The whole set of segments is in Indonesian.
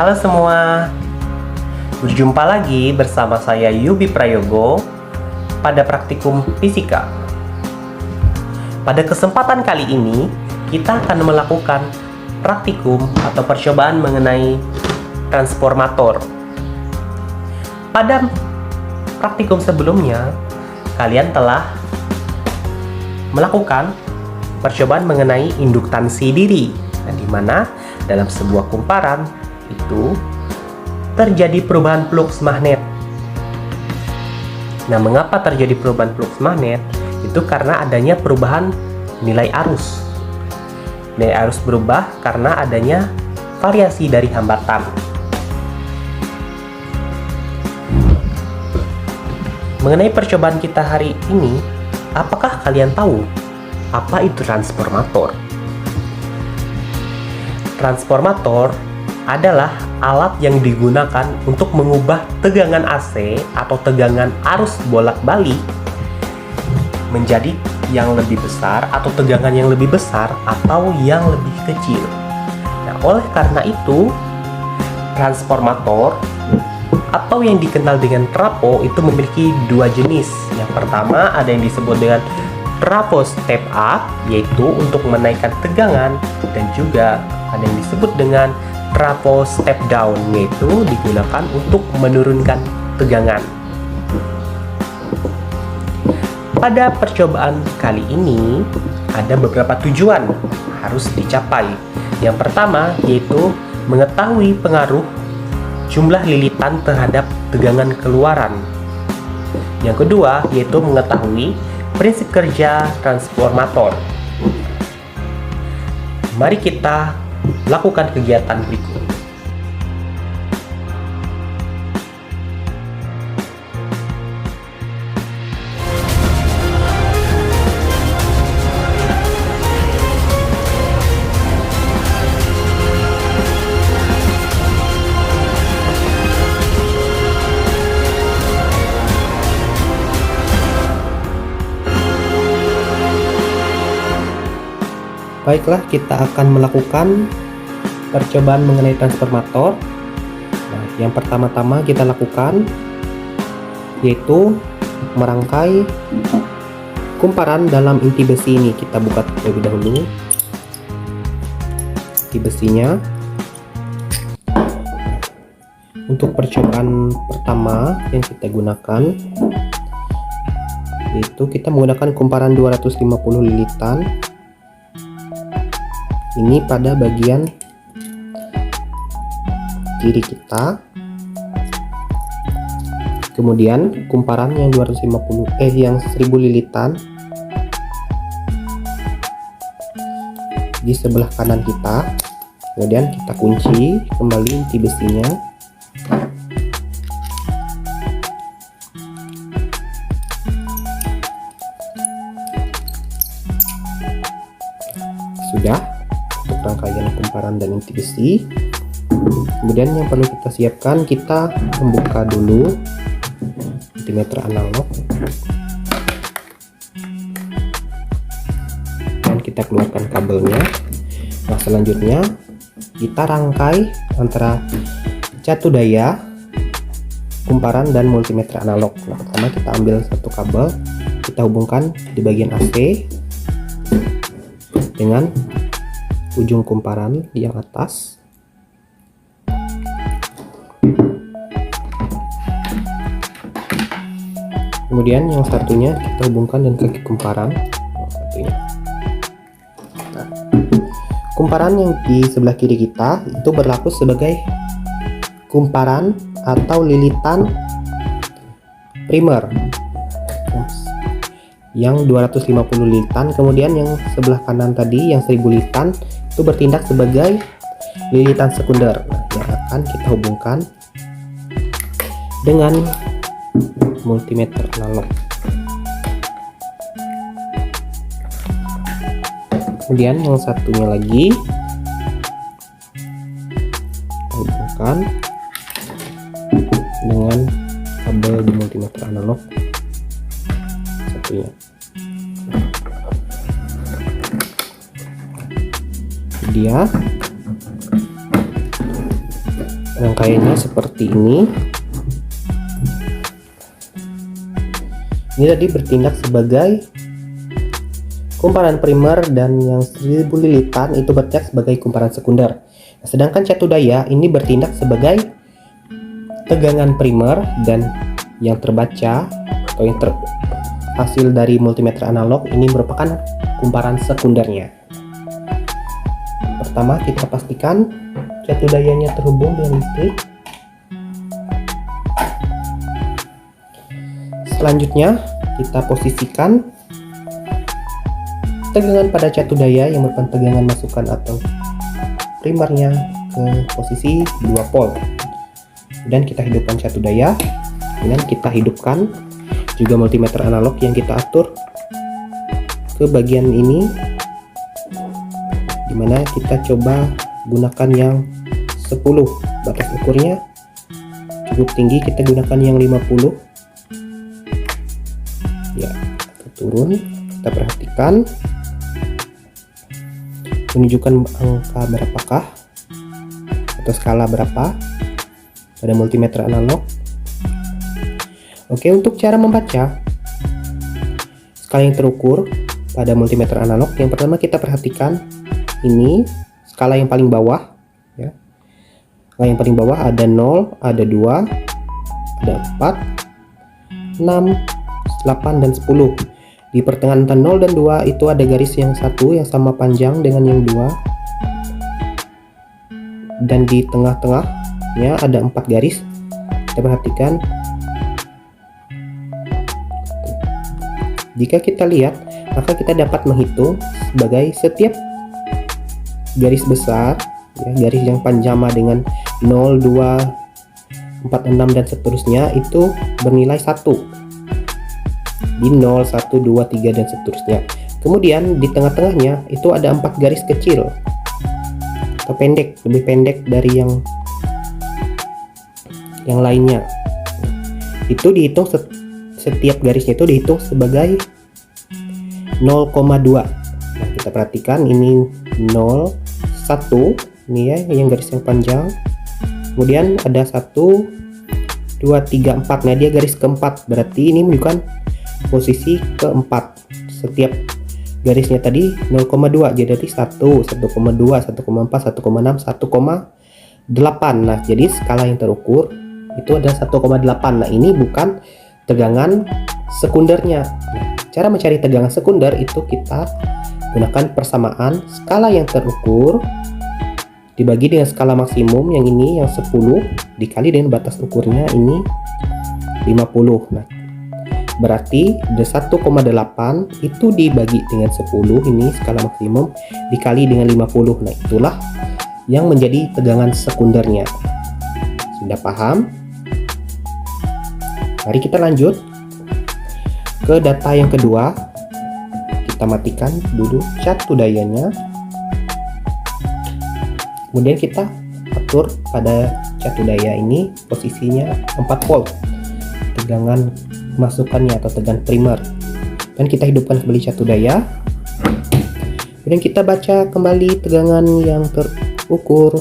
Halo semua, berjumpa lagi bersama saya Yubi Prayogo pada praktikum fisika. Pada kesempatan kali ini, kita akan melakukan praktikum atau percobaan mengenai transformator. Pada praktikum sebelumnya, kalian telah melakukan percobaan mengenai induktansi diri, di mana dalam sebuah kumparan itu terjadi perubahan fluks magnet. Nah, mengapa terjadi perubahan fluks magnet? Itu karena adanya perubahan nilai arus. Nilai arus berubah karena adanya variasi dari hambatan. Mengenai percobaan kita hari ini, apakah kalian tahu apa itu transformator? Transformator adalah alat yang digunakan untuk mengubah tegangan AC atau tegangan arus bolak-balik menjadi yang lebih besar atau tegangan yang lebih besar atau yang lebih kecil. Nah, oleh karena itu, transformator atau yang dikenal dengan trafo itu memiliki dua jenis. Yang pertama ada yang disebut dengan trafo step up, yaitu untuk menaikkan tegangan, dan juga ada yang disebut dengan trafo step down, yaitu digunakan untuk menurunkan tegangan. Pada percobaan kali ini ada beberapa tujuan harus dicapai. Yang pertama yaitu mengetahui pengaruh jumlah lilitan terhadap tegangan keluaran. Yang kedua yaitu mengetahui prinsip kerja transformator. Mari kita lakukan kegiatan berikut. Baiklah, kita akan melakukan percobaan mengenai transformator. Nah, yang pertama-tama kita lakukan yaitu merangkai kumparan dalam inti besi ini. Kita buka terlebih dahulu inti besinya. Untuk percobaan pertama yang kita gunakan yaitu kita menggunakan kumparan 250 lilitan. Ini pada bagian kiri kita. Kemudian kumparan yang 1000 lilitan di sebelah kanan kita. Kemudian kita kunci kembali inti besinya. Sudah rangkaian kumparan dan inti besi. Kemudian yang perlu kita siapkan, kita membuka dulu multimeter analog dan kita keluarkan kabelnya. Nah, selanjutnya kita rangkai antara catu daya kumparan dan multimeter analog. Nah, pertama kita ambil satu kabel, kita hubungkan di bagian AC dengan ujung kumparan yang atas. Kemudian yang satunya kita hubungkan dengan kaki kumparan. Nah, kumparan yang di sebelah kiri kita itu berlaku sebagai kumparan atau lilitan primer yang 250 lilitan. Kemudian yang sebelah kanan tadi yang 1000 lilitan itu bertindak sebagai lilitan sekunder, yang akan kita hubungkan dengan multimeter analog. Kemudian yang satunya lagi kita hubungkan dengan kabel di multimeter analog satunya. dia Rangkaiannya seperti ini. Ini tadi bertindak sebagai kumparan primer dan yang 1000 lilitan itu bertindak sebagai kumparan sekunder. Nah, sedangkan catu daya ini bertindak sebagai tegangan primer dan yang terbaca atau yang hasil dari multimeter analog ini merupakan kumparan sekundernya. Pertama kita pastikan catu dayanya terhubung dengan listrik. Selanjutnya kita posisikan tegangan pada catu daya yang merupakan tegangan masukan atau primernya ke posisi 2 volt. Dan kita hidupkan catu daya, dan kita hidupkan juga multimeter analog yang kita atur ke bagian ini, dimana kita coba gunakan yang 10. Batas ukurnya cukup tinggi, kita gunakan yang 50 ya. Kita turun, kita perhatikan menunjukkan angka berapakah atau skala berapa pada multimeter analog. Oke, untuk cara membaca skala yang terukur pada multimeter analog, yang pertama kita perhatikan ini skala yang paling bawah ya. Skala yang paling bawah ada 0, ada 2, ada 4, 6, 8 dan 10. Di pertengahan antara 0 dan 2 itu ada garis yang satu yang sama panjang dengan yang 2, dan di tengah-tengahnya ada 4 garis. Kita perhatikan, jika kita lihat maka kita dapat menghitung sebagai setiap garis besar ya, garis yang panjama dengan 0, 2, 4, 6 dan seterusnya itu bernilai 1 di 0, 1, 2, 3 dan seterusnya. Kemudian di tengah-tengahnya itu ada 4 garis kecil atau pendek, lebih pendek dari yang lainnya. Itu dihitung setiap garisnya itu dihitung sebagai 0,2. Nah, kita perhatikan ini 0, 1 ini ya yang garis yang panjang. Kemudian ada 1, 2, 3, 4. Nah, dia garis keempat. Berarti ini menunjukkan posisi keempat. Setiap garisnya tadi 0,2. Jadi 1, 1,2, 1,4, 1,6, 1,8. Nah, jadi skala yang terukur itu adalah 1,8. Nah, ini bukan tegangan sekundernya. Nah, cara mencari tegangan sekunder itu kita gunakan persamaan skala yang terukur dibagi dengan skala maksimum yang ini yang 10 dikali dengan batas ukurnya ini 50. Nah, berarti 1,8 itu dibagi dengan 10 ini skala maksimum dikali dengan 50. Nah, itulah yang menjadi tegangan sekundernya. Sudah paham? Mari kita lanjut ke data yang kedua. Kita matikan dulu catu dayanya, kemudian kita atur pada catu daya ini posisinya 4 volt tegangan masukannya atau tegangan primer, dan kita hidupkan kembali catu daya. Kemudian kita baca kembali tegangan yang terukur.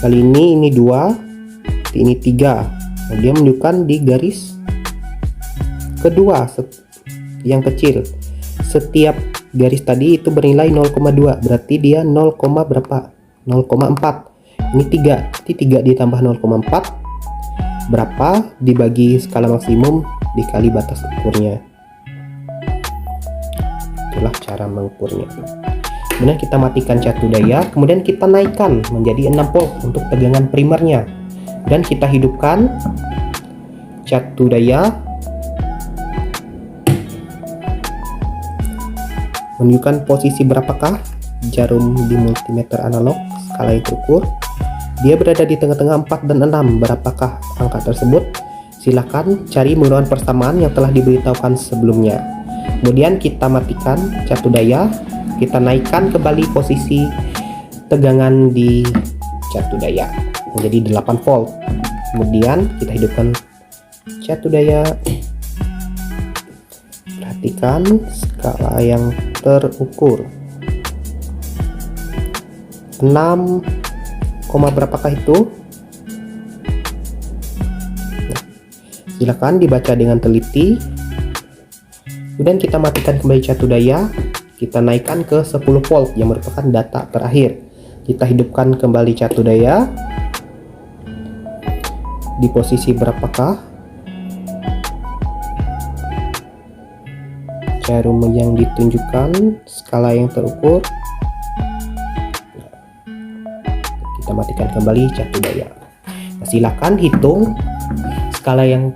Kali ini 2, ini 3. Nah, dia menunjukkan di garis kedua yang kecil. Setiap garis tadi itu bernilai 0,2, berarti dia 0, berapa? 0,4. Ini 3, berarti 3 ditambah 0,4 berapa dibagi skala maksimum dikali batas ukurnya. Itulah cara mengukurnya. Kemudian kita matikan catu daya, kemudian kita naikkan menjadi 6 volt untuk tegangan primernya, dan kita hidupkan catu daya menunjukkan posisi berapakah jarum di multimeter analog skala yang terukur. Dia berada di tengah-tengah 4 dan 6. Berapakah angka tersebut? Silakan cari menggunakan persamaan yang telah diberitahukan sebelumnya. Kemudian kita matikan catu daya, kita naikkan kembali posisi tegangan di catu daya menjadi 8 volt. Kemudian kita hidupkan catu daya. Perhatikan skala yang terukur 6, koma berapakah itu? Nah, silakan dibaca dengan teliti. Kemudian kita matikan kembali catu daya, kita naikkan ke 10 volt yang merupakan data terakhir. Kita hidupkan kembali catu daya. Di posisi berapakah jarum yang ditunjukkan, skala yang terukur? Kita matikan kembali catu daya. Nah, silakan hitung skala yang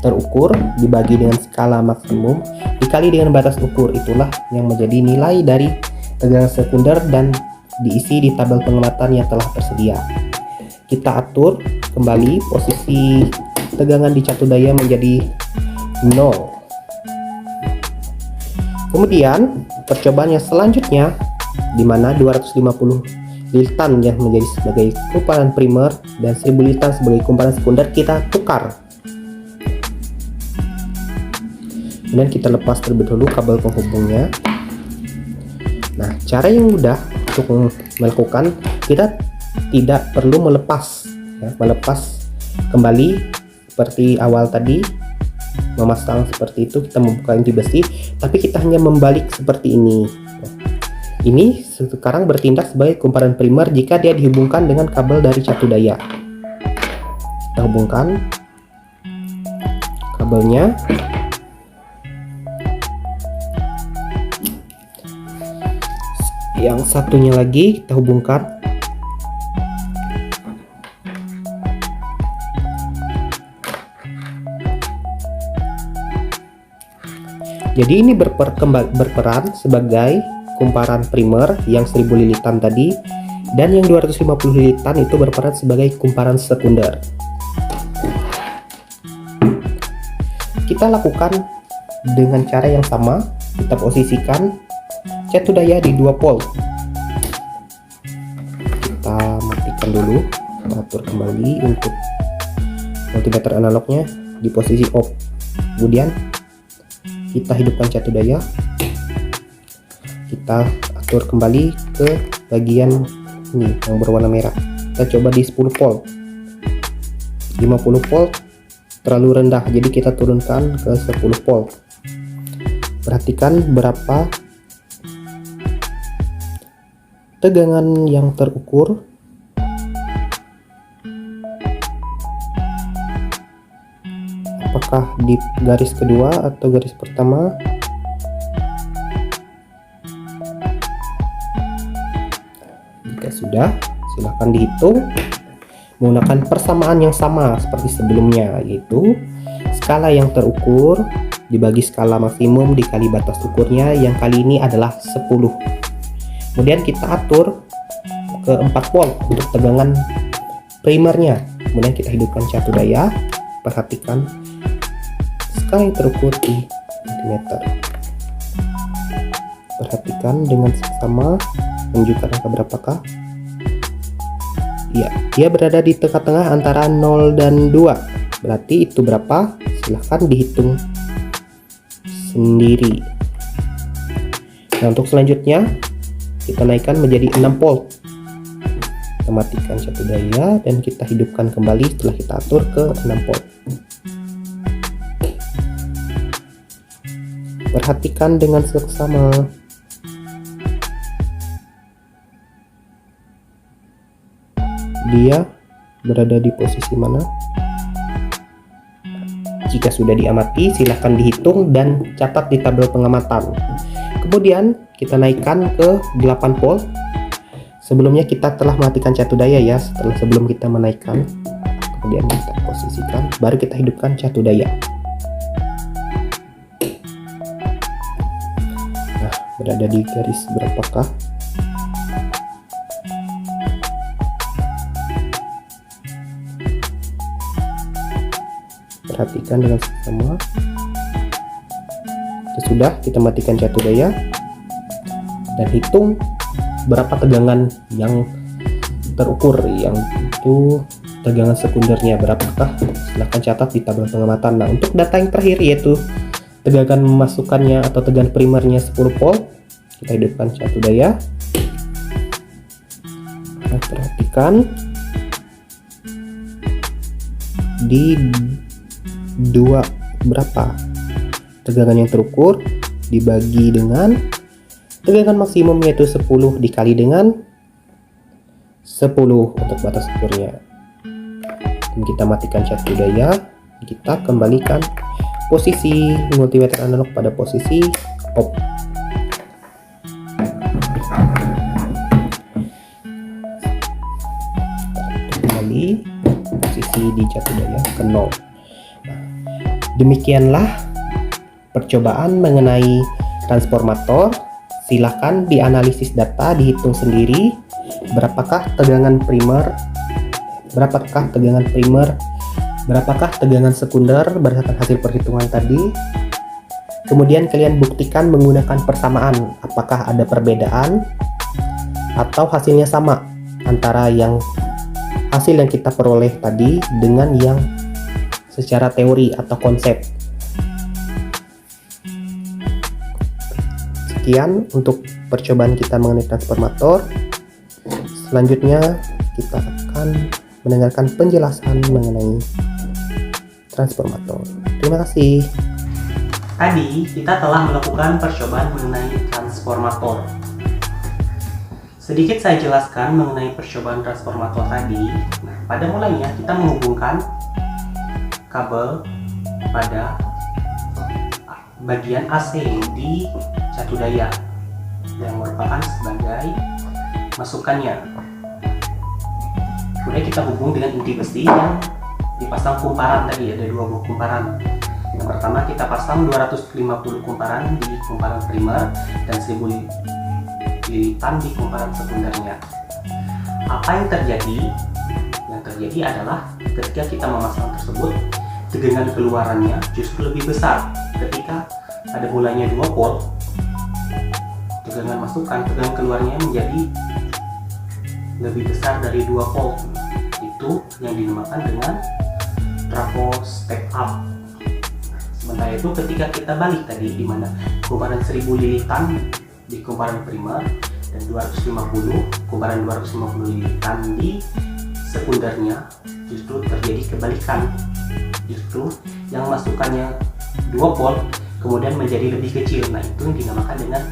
terukur dibagi dengan skala maksimum dikali dengan batas ukur, itulah yang menjadi nilai dari tegangan sekunder dan diisi di tabel pengamatan yang telah tersedia. Kita atur kembali posisi tegangan di catu daya menjadi 0. Kemudian percobaan yang selanjutnya, di mana 250 liltan yang menjadi sebagai kumparan primer dan 1000 liltan sebagai kumparan sekunder kita tukar. Kemudian kita lepas terlebih dahulu kabel penghubungnya. Nah, cara yang mudah untuk melakukan, kita tidak perlu melepas kembali seperti awal tadi. Memasang seperti itu, kita membuka inti besi, tapi kita hanya membalik seperti ini. Ini sekarang bertindak sebagai kumparan primer jika dia dihubungkan dengan kabel dari catu daya. Kita hubungkan kabelnya. Yang satunya lagi kita hubungkan. Jadi ini berperan sebagai kumparan primer yang 1000 lilitan tadi, dan yang 250 lilitan itu berperan sebagai kumparan sekunder. Kita lakukan dengan cara yang sama. Kita posisikan catu daya di 2 volt. Kita matikan dulu, kita atur kembali untuk multimeter analognya di posisi off. Kemudian kita hidupkan catu daya, kita atur kembali ke bagian ini yang berwarna merah. Kita coba di 10 volt. 50 volt terlalu rendah, jadi kita turunkan ke 10 volt. Perhatikan berapa tegangan yang terukur. Apakah di garis kedua atau garis pertama? Jika sudah, silahkan dihitung menggunakan persamaan yang sama seperti sebelumnya, yaitu skala yang terukur dibagi skala maksimum dikali batas ukurnya, yang kali ini adalah 10. Kemudian kita atur ke 4 volt untuk tegangan primernya. Kemudian kita hidupkan catu daya. Perhatikan skala yang terukur di cm. Perhatikan dengan seksama, menunjukkan angka berapakah. Ya, dia berada di tengah-tengah antara 0 dan 2. Berarti itu berapa? Silahkan dihitung sendiri. Nah, untuk selanjutnya kita naikkan menjadi 6 volt. Kita matikan catu daya dan kita hidupkan kembali setelah kita atur ke 6 volt. Perhatikan dengan seksama. Dia berada di posisi mana? Jika sudah diamati, silahkan dihitung dan catat di tabel pengamatan. Kemudian kita naikkan ke 8 volt. Sebelumnya kita telah matikan catu daya ya, sebelum kita menaikkan. Kemudian kita posisikan, baru kita hidupkan catu daya. Nah, berada di garis berapakah? Perhatikan dengan seksama. Sudah, kita matikan catu daya dan hitung berapa tegangan yang terukur, yang itu tegangan sekundernya berapakah. Silahkan catat di tabel pengamatan. Nah, untuk data yang terakhir yaitu tegangan memasukkannya atau tegangan primernya 10 volt, kita hidupkan catu daya. Nah, perhatikan dibagikan di berapa tegangan yang terukur dibagi dengan tegangan maksimum, yaitu 10 dikali dengan 10 untuk batas ukurnya. Dan kita matikan catur daya, kita kembalikan posisi multimeter analog pada posisi off. Kembali posisi di catur daya ke 0. Demikianlah percobaan mengenai transformator. Silakan dianalisis data, dihitung sendiri berapakah tegangan primer, berapakah tegangan sekunder berdasarkan hasil perhitungan tadi. Kemudian kalian buktikan menggunakan persamaan, apakah ada perbedaan atau hasilnya sama antara hasil yang kita peroleh tadi dengan yang secara teori atau konsep. Sekian untuk percobaan kita mengenai transformator. Selanjutnya kita akan mendengarkan penjelasan mengenai transformator. Terima kasih. Tadi kita telah melakukan percobaan mengenai transformator. Sedikit saya jelaskan mengenai percobaan transformator tadi. Nah, pada mulanya kita menghubungkan kabel pada bagian AC di catur daya yang merupakan sebagai masukannya. Kemudian kita hubung dengan inti besi yang dipasang kumparan tadi, ada 2 buah kumparan. Yang pertama kita pasang 250 kumparan di kumparan primer dan 1000 lilitan di kumparan sekundernya. Apa yang terjadi? Yang terjadi adalah ketika kita memasang tersebut, tegangan keluarannya justru lebih besar. Ketika ada mulanya 2 volt, tegangan masukan, tegangan keluarnya menjadi lebih besar dari 2 volt. Itu yang dinamakan dengan trafo step up. Sementara itu ketika kita balik tadi, di mana kumparan 1000 lilitan di kumparan primer dan 250 lilitan di sekundernya, justru terjadi kebalikan. Justru yang masukannya 2 volt kemudian menjadi lebih kecil. Nah, itu yang dinamakan dengan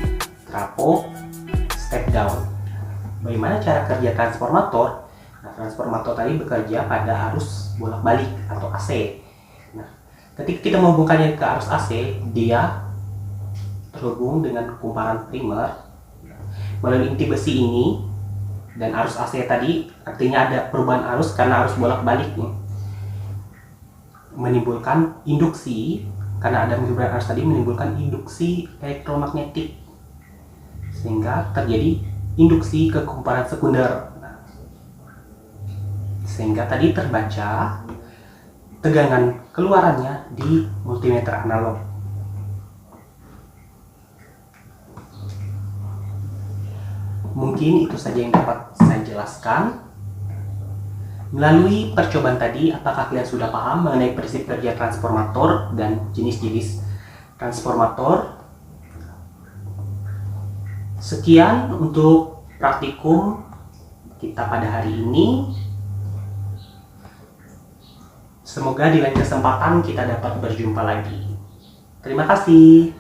trafo step down. Bagaimana cara kerja transformator? Nah, transformator tadi bekerja pada arus bolak-balik atau AC. Nah, ketika kita menghubungkannya ke arus AC, dia terhubung dengan kumparan primer melalui inti besi ini, dan arus AC tadi artinya ada perubahan arus karena arus bolak-balik nih, menimbulkan induksi. Karena ada perubahan arus tadi menimbulkan induksi elektromagnetik, sehingga terjadi induksi ke kumparan sekunder. Sehingga tadi terbaca tegangan keluarannya di multimeter analog. Mungkin itu saja yang dapat saya jelaskan. Melalui percobaan tadi, apakah kalian sudah paham mengenai prinsip kerja transformator dan jenis-jenis transformator? Sekian untuk praktikum kita pada hari ini. Semoga di lain kesempatan kita dapat berjumpa lagi. Terima kasih.